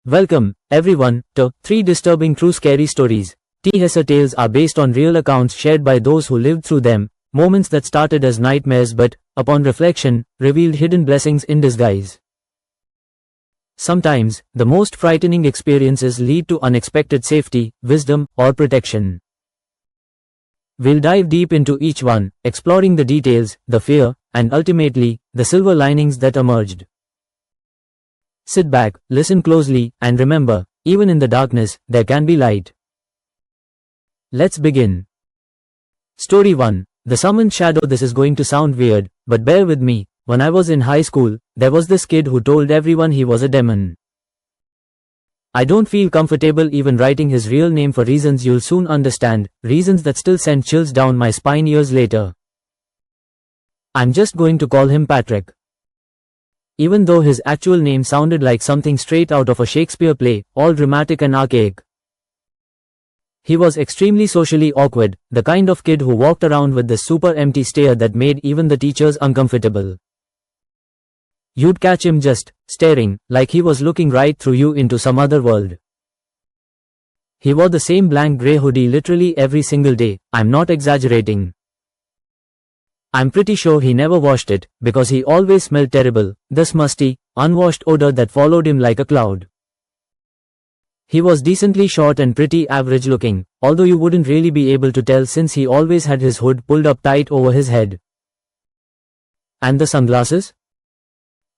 Welcome, everyone, to 3 Disturbing True Scary Stories. THS tales are based on real accounts shared by those who lived through them, moments that started as nightmares but, upon reflection, revealed hidden blessings in disguise. Sometimes, the most frightening experiences lead to unexpected safety, wisdom, or protection. We'll dive deep into each one, exploring the details, the fear, and ultimately, the silver linings that emerged. Sit back, listen closely, and remember, even in the darkness, there can be light. Let's begin. Story 1. The Summoned Shadow. This is going to sound weird, but bear with me. When I was in high school, there was this kid who told everyone he was a demon. I don't feel comfortable even writing his real name for reasons you'll soon understand, reasons that still send chills down my spine years later. I'm just going to call him Patrick. Even though his actual name sounded like something straight out of a Shakespeare play, all dramatic and archaic. He was extremely socially awkward, the kind of kid who walked around with this super empty stare that made even the teachers uncomfortable. You'd catch him just staring, like he was looking right through you into some other world. He wore the same blank grey hoodie literally every single day, I'm not exaggerating. I'm pretty sure he never washed it, because he always smelled terrible, this musty, unwashed odor that followed him like a cloud. He was decently short and pretty average looking, although you wouldn't really be able to tell since he always had his hood pulled up tight over his head. And the sunglasses?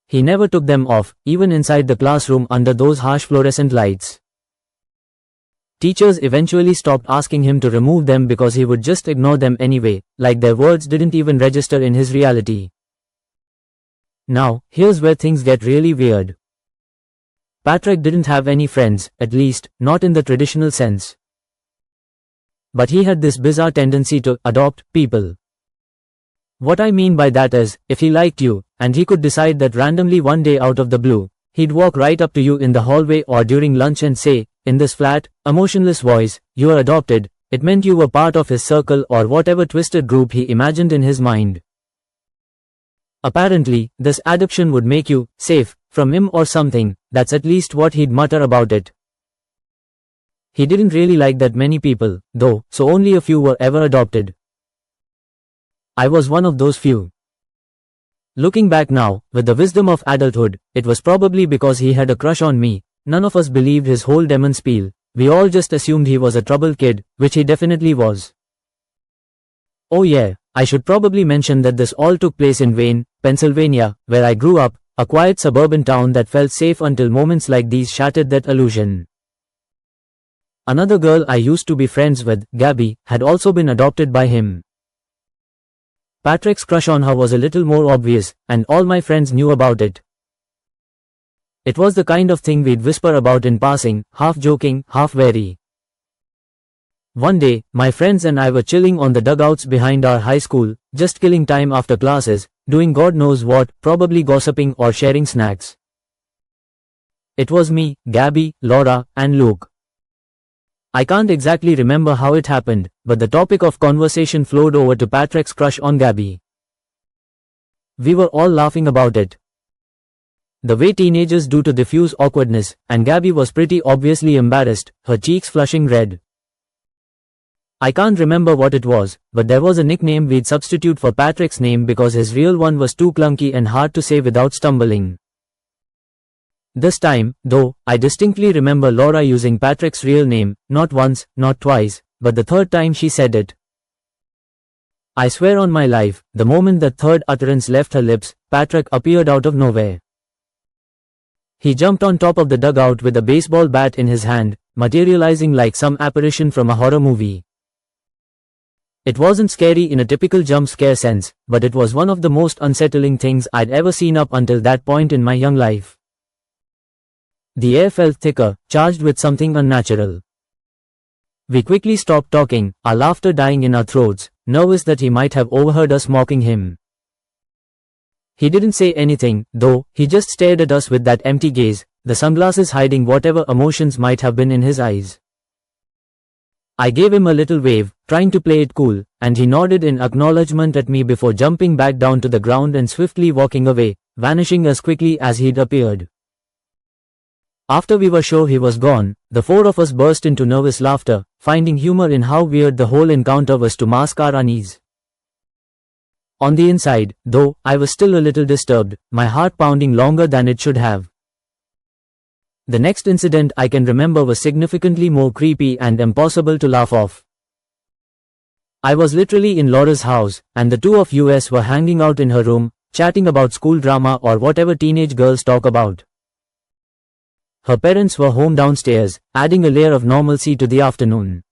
He never took them off, even inside the classroom under those harsh fluorescent lights. Teachers eventually stopped asking him to remove them because he would just ignore them anyway, like their words didn't even register in his reality. Now, here's where things get really weird. Patrick didn't have any friends, at least, not in the traditional sense. But he had this bizarre tendency to adopt people. What I mean by that is, if he liked you, and he could decide that randomly one day out of the blue, he'd walk right up to you in the hallway or during lunch and say, in this flat, emotionless voice, "You are adopted," it meant you were part of his circle or whatever twisted group he imagined in his mind. Apparently, this adoption would make you safe from him or something, that's at least what he'd mutter about it. He didn't really like that many people, though, so only a few were ever adopted. I was one of those few. Looking back now, with the wisdom of adulthood, it was probably because he had a crush on me. None of us believed his whole demon spiel, we all just assumed he was a troubled kid, which he definitely was. Oh yeah, I should probably mention that this all took place in Wayne, Pennsylvania, where I grew up, a quiet suburban town that felt safe until moments like these shattered that illusion. Another girl I used to be friends with, Gabby, had also been adopted by him. Patrick's crush on her was a little more obvious, and all my friends knew about it. It was the kind of thing we'd whisper about in passing, half joking, half wary. One day, my friends and I were chilling on the dugouts behind our high school, just killing time after classes, doing God knows what, probably gossiping or sharing snacks. It was me, Gabby, Laura, and Luke. I can't exactly remember how it happened, but the topic of conversation flowed over to Patrick's crush on Gabby. We were all laughing about it. The way teenagers do to diffuse awkwardness, and Gabby was pretty obviously embarrassed, her cheeks flushing red. I can't remember what it was, but there was a nickname we'd substitute for Patrick's name because his real one was too clunky and hard to say without stumbling. This time, though, I distinctly remember Laura using Patrick's real name, not once, not twice, but the third time she said it. I swear on my life, the moment that third utterance left her lips, Patrick appeared out of nowhere. He jumped on top of the dugout with a baseball bat in his hand, materializing like some apparition from a horror movie. It wasn't scary in a typical jump scare sense, but it was one of the most unsettling things I'd ever seen up until that point in my young life. The air felt thicker, charged with something unnatural. We quickly stopped talking, our laughter dying in our throats, nervous that he might have overheard us mocking him. He didn't say anything, though, he just stared at us with that empty gaze, the sunglasses hiding whatever emotions might have been in his eyes. I gave him a little wave, trying to play it cool, and he nodded in acknowledgement at me before jumping back down to the ground and swiftly walking away, vanishing as quickly as he'd appeared. After we were sure he was gone, the four of us burst into nervous laughter, finding humor in how weird the whole encounter was to mask our unease. On the inside, though, I was still a little disturbed, my heart pounding longer than it should have. The next incident I can remember was significantly more creepy and impossible to laugh off. I was literally in Laura's house, and the two of us were hanging out in her room, chatting about school drama or whatever teenage girls talk about. Her parents were home downstairs, adding a layer of normalcy to the afternoon.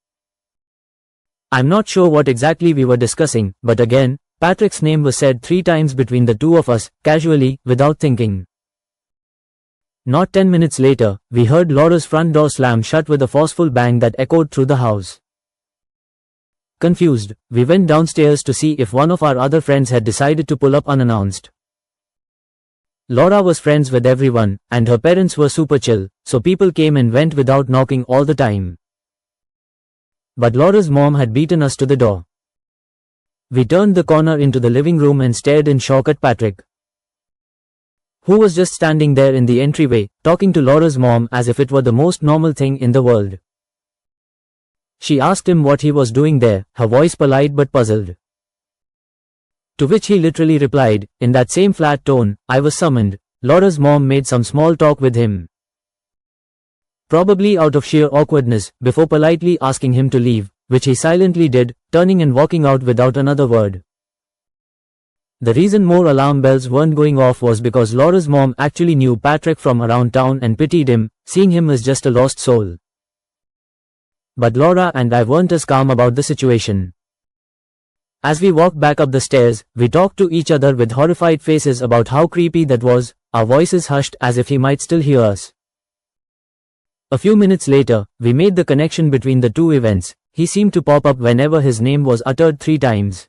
I'm not sure what exactly we were discussing, but again, Patrick's name was said 3 times between the two of us, casually, without thinking. Not 10 minutes later, we heard Laura's front door slam shut with a forceful bang that echoed through the house. Confused, we went downstairs to see if one of our other friends had decided to pull up unannounced. Laura was friends with everyone, and her parents were super chill, so people came and went without knocking all the time. But Laura's mom had beaten us to the door. We turned the corner into the living room and stared in shock at Patrick, who was just standing there in the entryway, talking to Laura's mom as if it were the most normal thing in the world. She asked him what he was doing there, her voice polite but puzzled. To which he literally replied, in that same flat tone, I was summoned. Laura's mom made some small talk with him, probably out of sheer awkwardness, before politely asking him to leave, which he silently did, turning and walking out without another word. The reason more alarm bells weren't going off was because Laura's mom actually knew Patrick from around town and pitied him, seeing him as just a lost soul. But Laura and I weren't as calm about the situation. As we walked back up the stairs, we talked to each other with horrified faces about how creepy that was, our voices hushed as if he might still hear us. A few minutes later, we made the connection between the two events. He seemed to pop up whenever his name was uttered 3 times.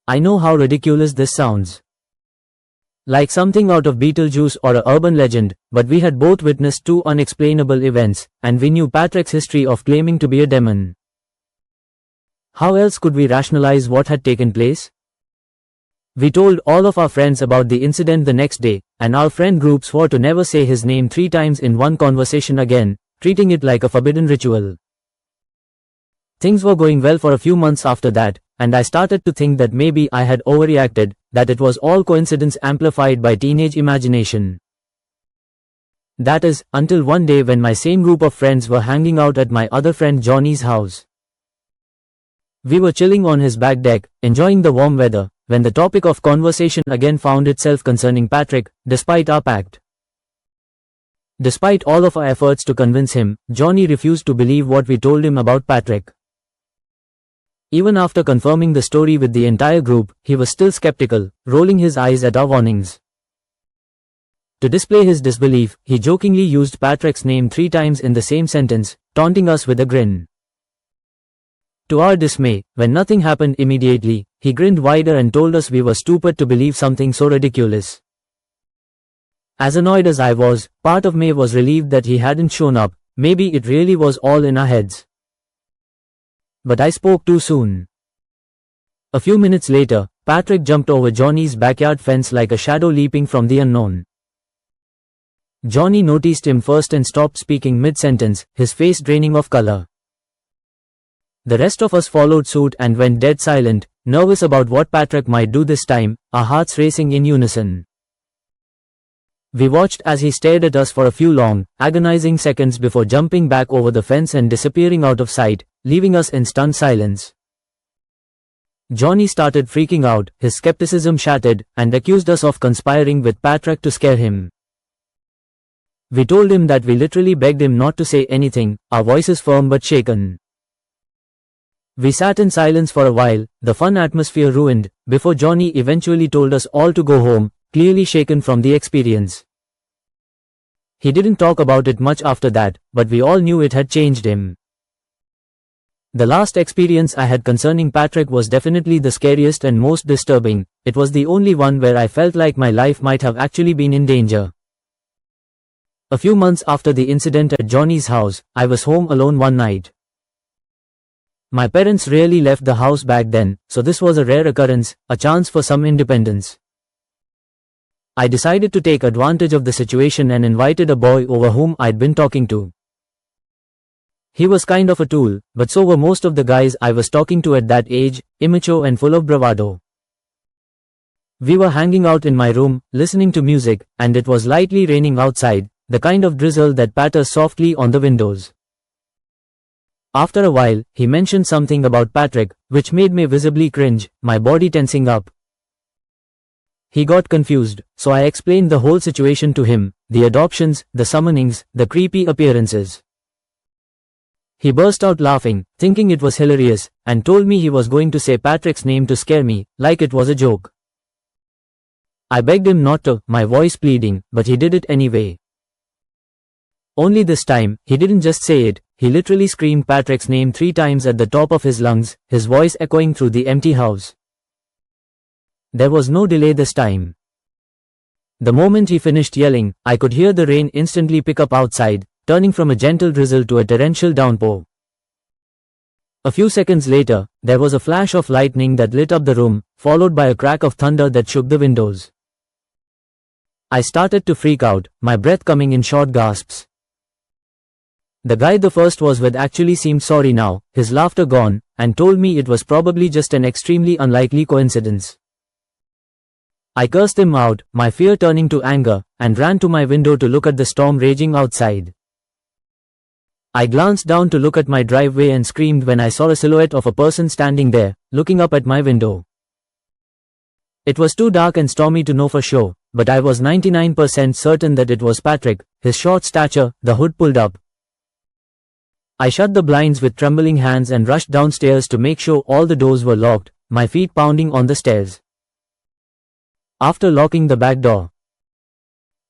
I know how ridiculous this sounds. Like something out of Beetlejuice or a urban legend, but we had both witnessed 2 unexplainable events, and we knew Patrick's history of claiming to be a demon. How else could we rationalize what had taken place? We told all of our friends about the incident the next day, and our friend group swore to never say his name 3 times in one conversation again, treating it like a forbidden ritual. Things were going well for a few months after that, and I started to think that maybe I had overreacted, that it was all coincidence amplified by teenage imagination. That is, until one day when my same group of friends were hanging out at my other friend Johnny's house. We were chilling on his back deck, enjoying the warm weather, when the topic of conversation again found itself concerning Patrick, despite our pact. Despite all of our efforts to convince him, Johnny refused to believe what we told him about Patrick. Even after confirming the story with the entire group, he was still skeptical, rolling his eyes at our warnings. To display his disbelief, he jokingly used Patrick's name 3 times in the same sentence, taunting us with a grin. To our dismay, when nothing happened immediately, he grinned wider and told us we were stupid to believe something so ridiculous. As annoyed as I was, part of me was relieved that he hadn't shown up. Maybe it really was all in our heads. But I spoke too soon. A few minutes later, Patrick jumped over Johnny's backyard fence like a shadow leaping from the unknown. Johnny noticed him first and stopped speaking mid-sentence, his face draining of color. The rest of us followed suit and went dead silent, nervous about what Patrick might do this time, our hearts racing in unison. We watched as he stared at us for a few long, agonizing seconds before jumping back over the fence and disappearing out of sight, leaving us in stunned silence. Johnny started freaking out, his skepticism shattered, and accused us of conspiring with Patrick to scare him. We told him that we literally begged him not to say anything, our voices firm but shaken. We sat in silence for a while, the fun atmosphere ruined, before Johnny eventually told us all to go home, clearly shaken from the experience. He didn't talk about it much after that, but we all knew it had changed him. The last experience I had concerning Patrick was definitely the scariest and most disturbing. It was the only one where I felt like my life might have actually been in danger. A few months after the incident at Johnny's house, I was home alone one night. My parents rarely left the house back then, so this was a rare occurrence, a chance for some independence. I decided to take advantage of the situation and invited a boy over whom I'd been talking to. He was kind of a tool, but so were most of the guys I was talking to at that age, immature and full of bravado. We were hanging out in my room, listening to music, and it was lightly raining outside, the kind of drizzle that patters softly on the windows. After a while, he mentioned something about Patrick, which made me visibly cringe, my body tensing up. He got confused, so I explained the whole situation to him, the adoptions, the summonings, the creepy appearances. He burst out laughing, thinking it was hilarious, and told me he was going to say Patrick's name to scare me, like it was a joke. I begged him not to, my voice pleading, but he did it anyway. Only this time, he didn't just say it, he literally screamed Patrick's name 3 times at the top of his lungs, his voice echoing through the empty house. There was no delay this time. The moment he finished yelling, I could hear the rain instantly pick up outside, turning from a gentle drizzle to a torrential downpour. A few seconds later, there was a flash of lightning that lit up the room, followed by a crack of thunder that shook the windows. I started to freak out, my breath coming in short gasps. The guy the first was with actually seemed sorry now, his laughter gone, and told me it was probably just an extremely unlikely coincidence. I cursed him out, my fear turning to anger, and ran to my window to look at the storm raging outside. I glanced down to look at my driveway and screamed when I saw a silhouette of a person standing there, looking up at my window. It was too dark and stormy to know for sure, but I was 99% certain that it was Patrick, his short stature, the hood pulled up. I shut the blinds with trembling hands and rushed downstairs to make sure all the doors were locked, my feet pounding on the stairs. After locking the back door,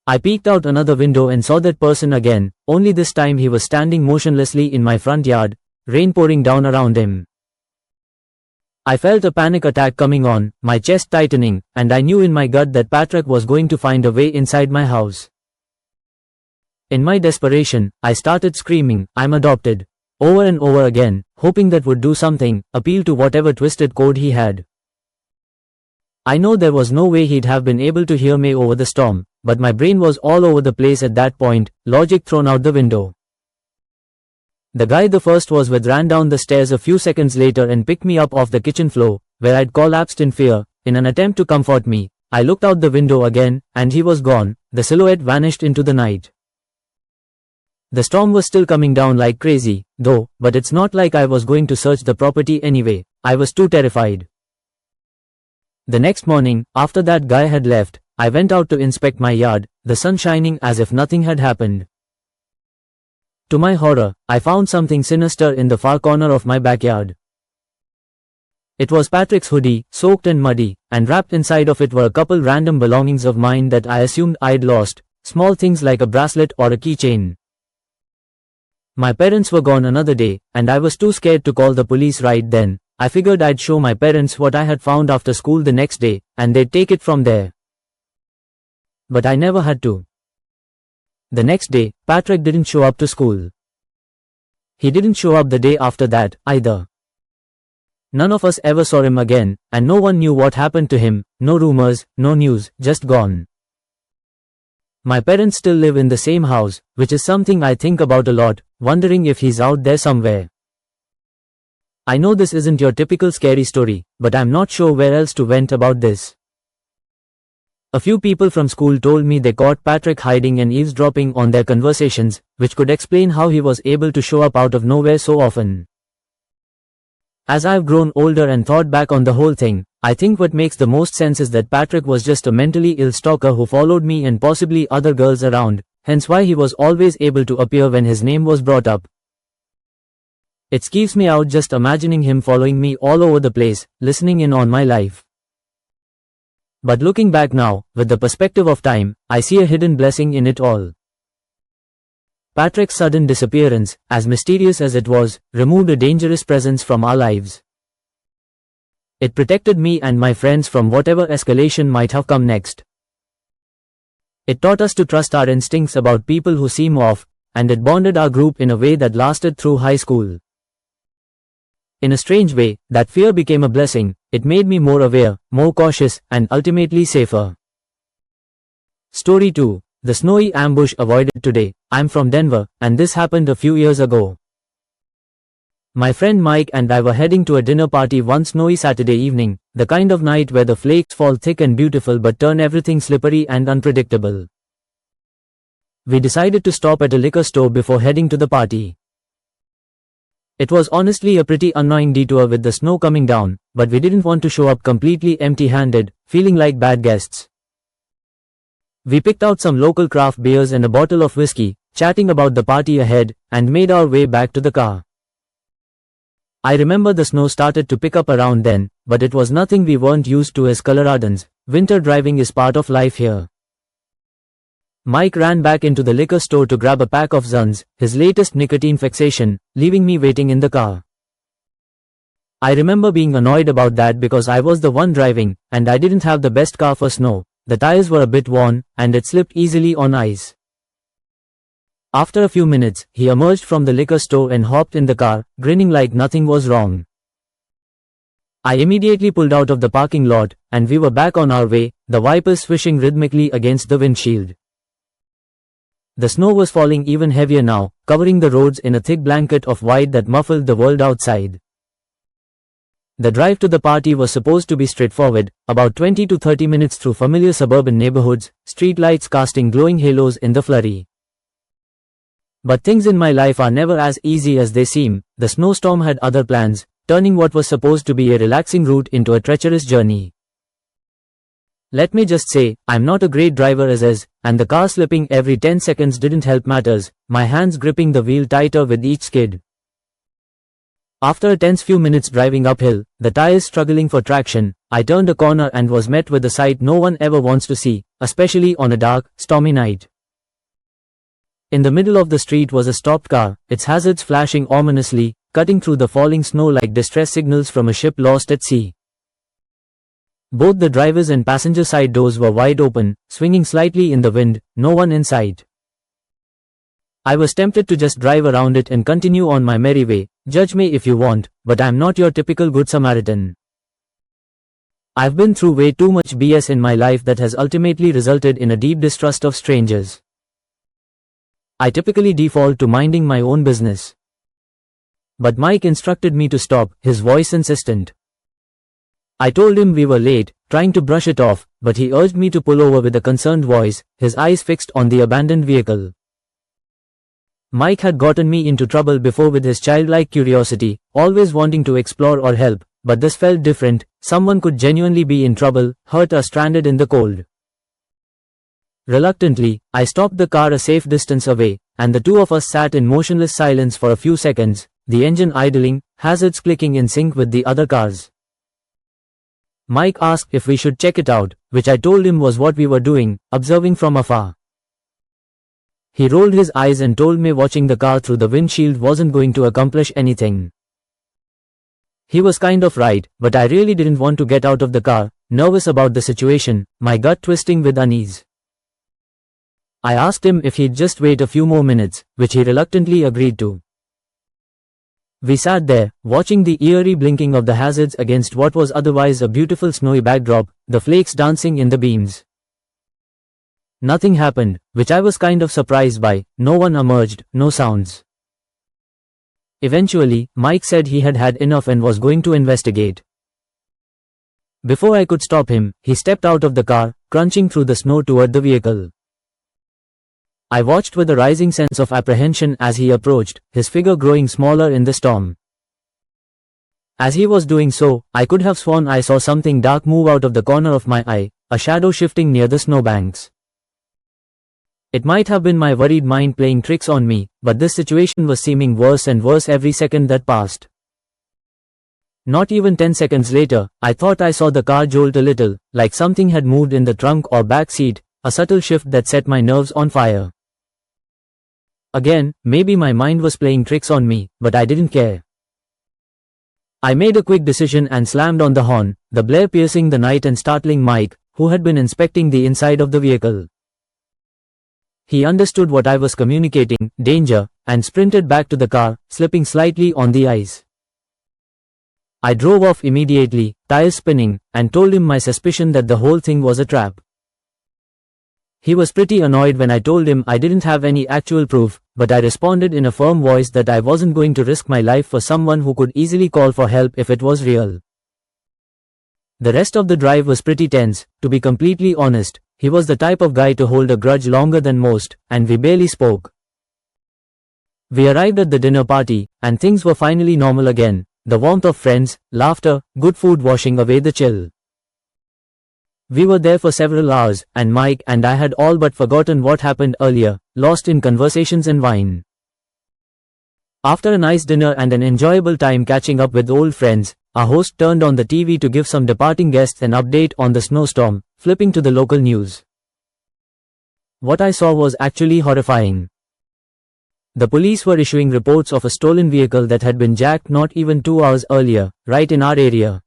I peeked out another window and saw that person again, only this time he was standing motionlessly in my front yard, rain pouring down around him. I felt a panic attack coming on, my chest tightening, and I knew in my gut that Patrick was going to find a way inside my house. In my desperation, I started screaming, "I'm adopted," over and over again, hoping that would do something, appeal to whatever twisted code he had. I know there was no way he'd have been able to hear me over the storm, but my brain was all over the place at that point, logic thrown out the window. The guy the first was with ran down the stairs a few seconds later and picked me up off the kitchen floor, where I'd collapsed in fear. In an attempt to comfort me, I looked out the window again, and he was gone, the silhouette vanished into the night. The storm was still coming down like crazy, though, but it's not like I was going to search the property anyway, I was too terrified. The next morning, after that guy had left, I went out to inspect my yard, the sun shining as if nothing had happened. To my horror, I found something sinister in the far corner of my backyard. It was Patrick's hoodie, soaked and muddy, and wrapped inside of it were a couple random belongings of mine that I assumed I'd lost, small things like a bracelet or a keychain. My parents were gone another day, and I was too scared to call the police right then. I figured I'd show my parents what I had found after school the next day, and they'd take it from there. But I never had to. The next day, Patrick didn't show up to school. He didn't show up the day after that, either. None of us ever saw him again, and no one knew what happened to him, no rumors, no news, just gone. My parents still live in the same house, which is something I think about a lot, wondering if he's out there somewhere. I know this isn't your typical scary story, but I'm not sure where else to vent about this. A few people from school told me they caught Patrick hiding and eavesdropping on their conversations, which could explain how he was able to show up out of nowhere so often. As I've grown older and thought back on the whole thing, I think what makes the most sense is that Patrick was just a mentally ill stalker who followed me and possibly other girls around, hence why he was always able to appear when his name was brought up. It skeeves me out just imagining him following me all over the place, listening in on my life. But looking back now, with the perspective of time, I see a hidden blessing in it all. Patrick's sudden disappearance, as mysterious as it was, removed a dangerous presence from our lives. It protected me and my friends from whatever escalation might have come next. It taught us to trust our instincts about people who seem off, and it bonded our group in a way that lasted through high school. In a strange way, that fear became a blessing. It made me more aware, more cautious, and ultimately safer. Story 2. The snowy ambush avoided today. I'm from Denver, and this happened a few years ago. My friend Mike and I were heading to a dinner party one snowy Saturday evening, the kind of night where the flakes fall thick and beautiful but turn everything slippery and unpredictable. We decided to stop at a liquor store before heading to the party. It was honestly a pretty annoying detour with the snow coming down, but we didn't want to show up completely empty-handed, feeling like bad guests. We picked out some local craft beers and a bottle of whiskey, chatting about the party ahead, and made our way back to the car. I remember the snow started to pick up around then, but it was nothing we weren't used to as Coloradans. Winter driving is part of life here. Mike ran back into the liquor store to grab a pack of Zuns, his latest nicotine fixation, leaving me waiting in the car. I remember being annoyed about that because I was the one driving, and I didn't have the best car for snow. The tires were a bit worn, and it slipped easily on ice. After a few minutes, he emerged from the liquor store and hopped in the car, grinning like nothing was wrong. I immediately pulled out of the parking lot, and we were back on our way, the wipers swishing rhythmically against the windshield. The snow was falling even heavier now, covering the roads in a thick blanket of white that muffled the world outside. The drive to the party was supposed to be straightforward, about 20 to 30 minutes through familiar suburban neighborhoods, streetlights casting glowing halos in the flurry. But things in my life are never as easy as they seem. The snowstorm had other plans, turning what was supposed to be a relaxing route into a treacherous journey. Let me just say, I'm not a great driver as is, and the car slipping every 10 seconds didn't help matters, my hands gripping the wheel tighter with each skid. After a tense few minutes driving uphill, the tires struggling for traction, I turned a corner and was met with a sight no one ever wants to see, especially on a dark, stormy night. In the middle of the street was a stopped car, its hazards flashing ominously, cutting through the falling snow like distress signals from a ship lost at sea. Both the driver's and passenger side doors were wide open, swinging slightly in the wind, no one in sight. I was tempted to just drive around it and continue on my merry way. Judge me if you want, but I'm not your typical Good Samaritan. I've been through way too much BS in my life that has ultimately resulted in a deep distrust of strangers. I typically default to minding my own business. But Mike instructed me to stop, his voice insistent. I told him we were late, trying to brush it off, but he urged me to pull over with a concerned voice, his eyes fixed on the abandoned vehicle. Mike had gotten me into trouble before with his childlike curiosity, always wanting to explore or help, but this felt different. Someone could genuinely be in trouble, hurt or stranded in the cold. Reluctantly, I stopped the car a safe distance away, and the two of us sat in motionless silence for a few seconds, the engine idling, hazards clicking in sync with the other cars. Mike asked if we should check it out, which I told him was what we were doing, observing from afar. He rolled his eyes and told me watching the car through the windshield wasn't going to accomplish anything. He was kind of right, but I really didn't want to get out of the car, nervous about the situation, my gut twisting with unease. I asked him if he'd just wait a few more minutes, which he reluctantly agreed to. We sat there, watching the eerie blinking of the hazards against what was otherwise a beautiful snowy backdrop, the flakes dancing in the beams. Nothing happened, which I was kind of surprised by. No one emerged, no sounds. Eventually, Mike said he had had enough and was going to investigate. Before I could stop him, he stepped out of the car, crunching through the snow toward the vehicle. I watched with a rising sense of apprehension as he approached, his figure growing smaller in the storm. As he was doing so, I could have sworn I saw something dark move out of the corner of my eye, a shadow shifting near the snowbanks. It might have been my worried mind playing tricks on me, but this situation was seeming worse and worse every second that passed. Not even 10 seconds later, I thought I saw the car jolt a little, like something had moved in the trunk or back seat, a subtle shift that set my nerves on fire. Again, maybe my mind was playing tricks on me, but I didn't care. I made a quick decision and slammed on the horn, the blare piercing the night and startling Mike, who had been inspecting the inside of the vehicle. He understood what I was communicating, danger, and sprinted back to the car, slipping slightly on the ice. I drove off immediately, tires spinning, and told him my suspicion that the whole thing was a trap. He was pretty annoyed when I told him I didn't have any actual proof, but I responded in a firm voice that I wasn't going to risk my life for someone who could easily call for help if it was real. The rest of the drive was pretty tense, to be completely honest. He was the type of guy to hold a grudge longer than most, and we barely spoke. We arrived at the dinner party, and things were finally normal again. The warmth of friends, laughter, good food washing away the chill. We were there for several hours, and Mike and I had all but forgotten what happened earlier, lost in conversations and wine. After a nice dinner and an enjoyable time catching up with old friends, our host turned on the TV to give some departing guests an update on the snowstorm, flipping to the local news. What I saw was actually horrifying. The police were issuing reports of a stolen vehicle that had been jacked not even 2 hours earlier, right in our area.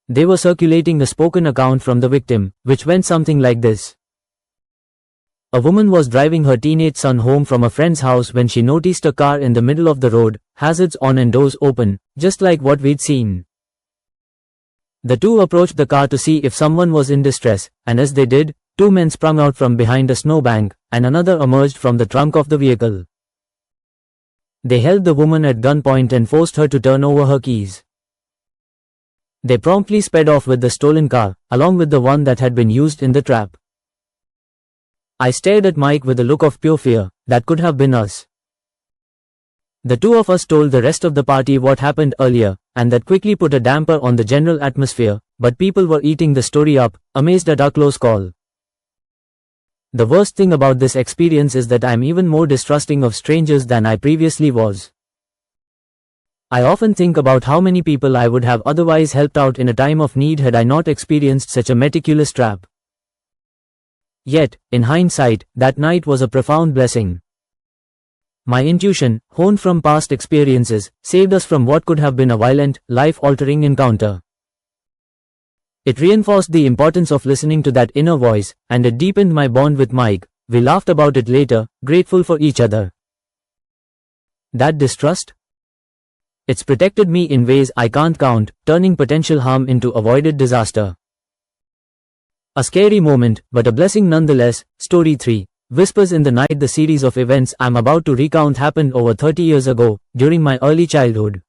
They were circulating a spoken account from the victim, which went something like this. A woman was driving her teenage son home from a friend's house when she noticed a car in the middle of the road, hazards on and doors open, just like what we'd seen. The two approached the car to see if someone was in distress, and as they did, 2 men sprung out from behind a snowbank, and another emerged from the trunk of the vehicle. They held the woman at gunpoint and forced her to turn over her keys. They promptly sped off with the stolen car, along with the one that had been used in the trap. I stared at Mike with a look of pure fear. That could have been us. The two of us told the rest of the party what happened earlier, and that quickly put a damper on the general atmosphere, but people were eating the story up, amazed at our close call. The worst thing about this experience is that I'm even more distrusting of strangers than I previously was. I often think about how many people I would have otherwise helped out in a time of need had I not experienced such a meticulous trap. Yet, in hindsight, that night was a profound blessing. My intuition, honed from past experiences, saved us from what could have been a violent, life-altering encounter. It reinforced the importance of listening to that inner voice, and it deepened my bond with Mike. We laughed about it later, grateful for each other. That distrust? It's protected me in ways I can't count, turning potential harm into avoided disaster. A scary moment, but a blessing nonetheless. Story 3. Whispers in the Night. The series of events I'm about to recount happened over 30 years ago, during my early childhood.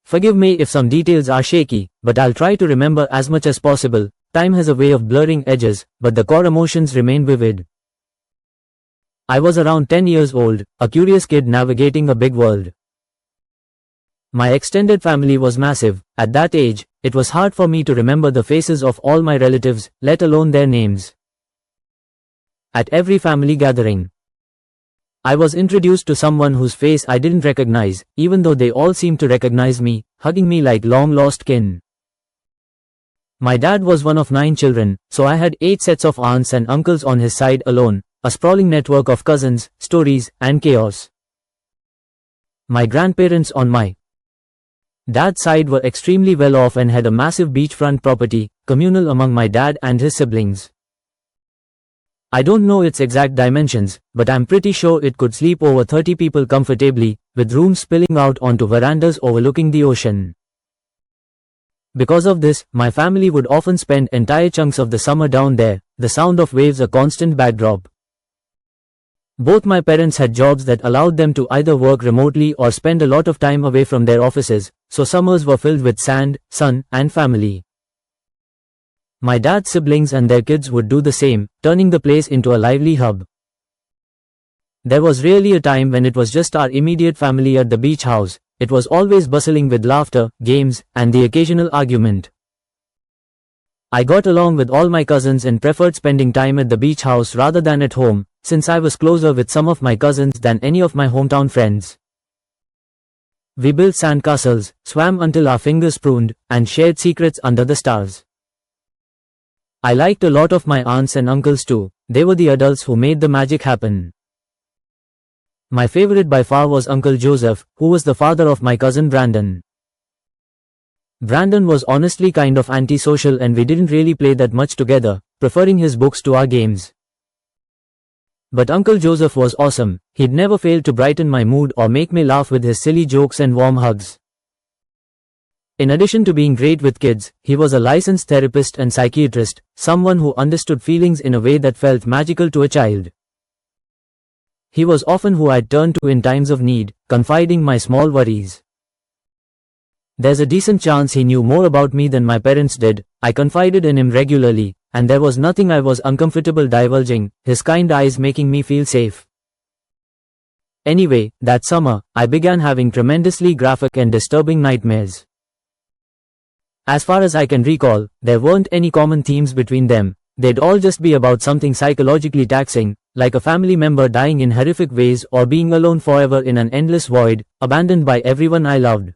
Forgive me if some details are shaky, but I'll try to remember as much as possible. Time has a way of blurring edges, but the core emotions remain vivid. I was around 10 years old, a curious kid navigating a big world. My extended family was massive. At that age, it was hard for me to remember the faces of all my relatives, let alone their names. At every family gathering, I was introduced to someone whose face I didn't recognize, even though they all seemed to recognize me, hugging me like long-lost kin. My dad was one of 9 children, so I had 8 sets of aunts and uncles on his side alone, a sprawling network of cousins, stories, and chaos. My grandparents on my dad's side were extremely well off and had a massive beachfront property, communal among my dad and his siblings. I don't know its exact dimensions, but I'm pretty sure it could sleep over 30 people comfortably, with rooms spilling out onto verandas overlooking the ocean. Because of this, my family would often spend entire chunks of the summer down there, the sound of waves a constant backdrop. Both my parents had jobs that allowed them to either work remotely or spend a lot of time away from their offices, so summers were filled with sand, sun, and family. My dad's siblings and their kids would do the same, turning the place into a lively hub. There was rarely a time when it was just our immediate family at the beach house. It was always bustling with laughter, games, and the occasional argument. I got along with all my cousins and preferred spending time at the beach house rather than at home, since I was closer with some of my cousins than any of my hometown friends. We built sandcastles, swam until our fingers pruned, and shared secrets under the stars. I liked a lot of my aunts and uncles too. They were the adults who made the magic happen. My favorite by far was Uncle Joseph, who was the father of my cousin Brandon. Brandon was honestly kind of antisocial and we didn't really play that much together, preferring his books to our games. But Uncle Joseph was awesome. He'd never failed to brighten my mood or make me laugh with his silly jokes and warm hugs. In addition to being great with kids, he was a licensed therapist and psychiatrist, someone who understood feelings in a way that felt magical to a child. He was often who I'd turn to in times of need, confiding my small worries. There's a decent chance he knew more about me than my parents did. I confided in him regularly, and there was nothing I was uncomfortable divulging, his kind eyes making me feel safe. Anyway, that summer, I began having tremendously graphic and disturbing nightmares. As far as I can recall, there weren't any common themes between them. They'd all just be about something psychologically taxing, like a family member dying in horrific ways or being alone forever in an endless void, abandoned by everyone I loved.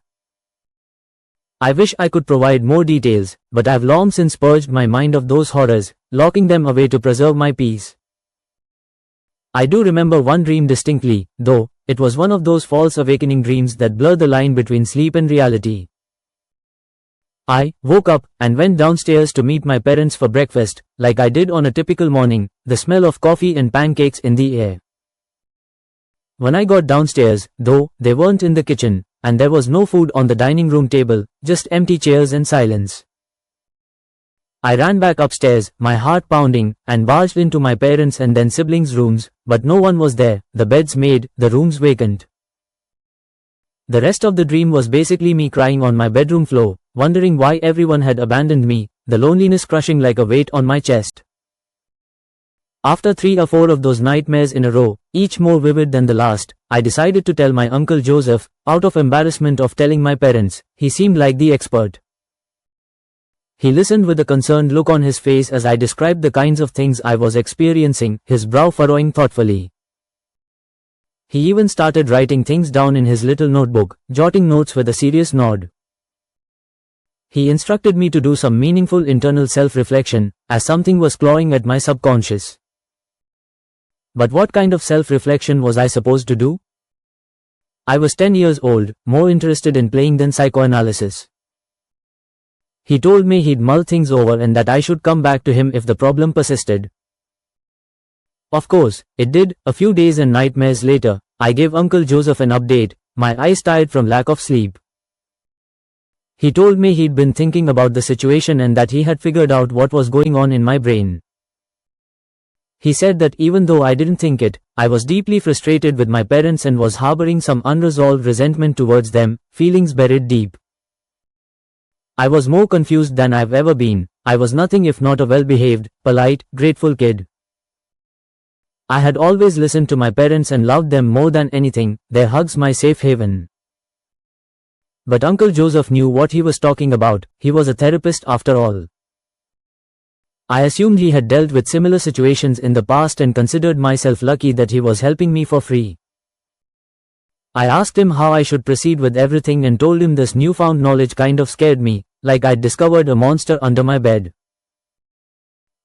I wish I could provide more details, but I've long since purged my mind of those horrors, locking them away to preserve my peace. I do remember one dream distinctly, though. It was one of those false awakening dreams that blur the line between sleep and reality. I woke up and went downstairs to meet my parents for breakfast, like I did on a typical morning, the smell of coffee and pancakes in the air. When I got downstairs, though, they weren't in the kitchen, and there was no food on the dining room table, just empty chairs and silence. I ran back upstairs, my heart pounding, and barged into my parents' and then siblings' rooms, but no one was there, the beds made, the rooms vacant. The rest of the dream was basically me crying on my bedroom floor, wondering why everyone had abandoned me, the loneliness crushing like a weight on my chest. After 3 or 4 of those nightmares in a row, each more vivid than the last, I decided to tell my Uncle Joseph, out of embarrassment of telling my parents. He seemed like the expert. He listened with a concerned look on his face as I described the kinds of things I was experiencing, his brow furrowing thoughtfully. He even started writing things down in his little notebook, jotting notes with a serious nod. He instructed me to do some meaningful internal self-reflection, as something was clawing at my subconscious. But what kind of self-reflection was I supposed to do? I was 10 years old, more interested in playing than psychoanalysis. He told me he'd mull things over and that I should come back to him if the problem persisted. Of course, it did. A few days and nightmares later, I gave Uncle Joseph an update, my eyes tired from lack of sleep. He told me he'd been thinking about the situation and that he had figured out what was going on in my brain. He said that even though I didn't think it, I was deeply frustrated with my parents and was harboring some unresolved resentment towards them, feelings buried deep. I was more confused than I've ever been. I was nothing if not a well-behaved, polite, grateful kid. I had always listened to my parents and loved them more than anything, their hugs my safe haven. But Uncle Joseph knew what he was talking about. He was a therapist after all. I assumed he had dealt with similar situations in the past and considered myself lucky that he was helping me for free. I asked him how I should proceed with everything and told him this newfound knowledge kind of scared me, like I'd discovered a monster under my bed.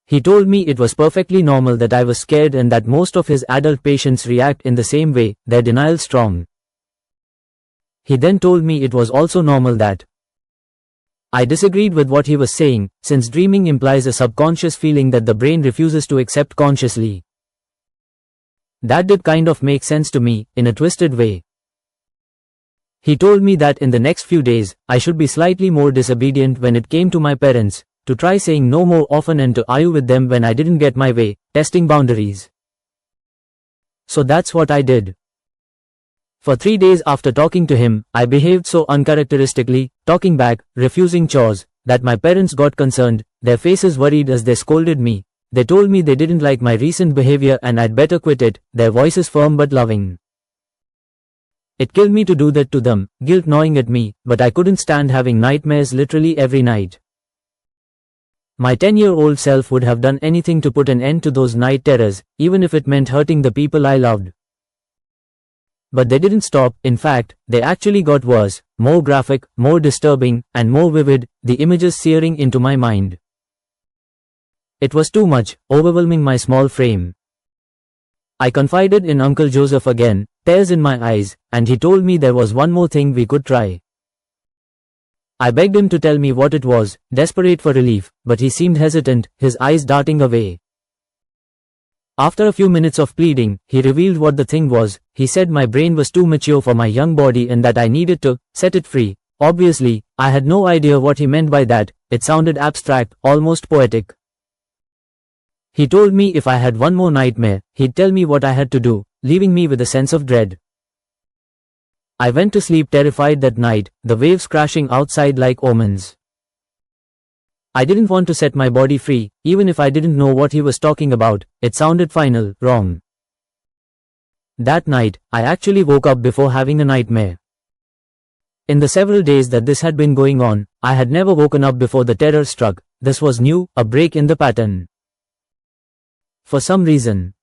He told me it was perfectly normal that I was scared and that most of his adult patients react in the same way, their denial strong. He then told me it was also normal that I disagreed with what he was saying, since dreaming implies a subconscious feeling that the brain refuses to accept consciously. That did kind of make sense to me, in a twisted way. He told me that in the next few days, I should be slightly more disobedient when it came to my parents, to try saying no more often and to argue with them when I didn't get my way, testing boundaries. So that's what I did. For 3 days after talking to him, I behaved so uncharacteristically, talking back, refusing chores, that my parents got concerned, their faces worried as they scolded me. They told me they didn't like my recent behavior and I'd better quit it, their voices firm but loving. It killed me to do that to them, guilt gnawing at me, but I couldn't stand having nightmares literally every night. My 10-year-old self would have done anything to put an end to those night terrors, even if it meant hurting the people I loved. But they didn't stop. In fact, they actually got worse, more graphic, more disturbing, and more vivid, the images searing into my mind. It was too much, overwhelming my small frame. I confided in Uncle Joseph again, tears in my eyes, and he told me there was one more thing we could try. I begged him to tell me what it was, desperate for relief, but he seemed hesitant, his eyes darting away. After a few minutes of pleading, he revealed what the thing was. He said my brain was too mature for my young body and that I needed to set it free, Obviously, I had no idea what he meant by that. It sounded abstract, almost poetic. He told me if I had one more nightmare, he'd tell me what I had to do, leaving me with a sense of dread. I went to sleep terrified that night, the waves crashing outside like omens. I didn't want to set my body free, even if I didn't know what he was talking about. It sounded final, wrong. That night, I actually woke up before having a nightmare. In the several days that this had been going on, I had never woken up before the terror struck. This was new, a break in the pattern. For some reason,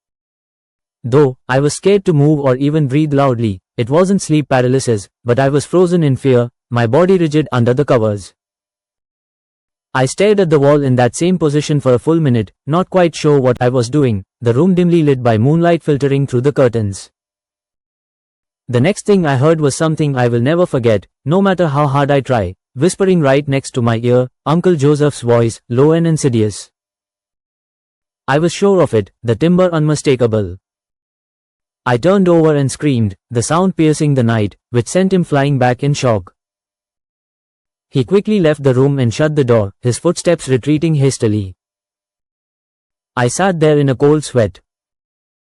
though, I was scared to move or even breathe loudly. It wasn't sleep paralysis, but I was frozen in fear, my body rigid under the covers. I stared at the wall in that same position for a full minute, not quite sure what I was doing, the room dimly lit by moonlight filtering through the curtains. The next thing I heard was something I will never forget, no matter how hard I try, whispering right next to my ear, Uncle Joseph's voice, low and insidious. I was sure of it, the timbre unmistakable. I turned over and screamed, the sound piercing the night, which sent him flying back in shock. He quickly left the room and shut the door, his footsteps retreating hastily. I sat there in a cold sweat,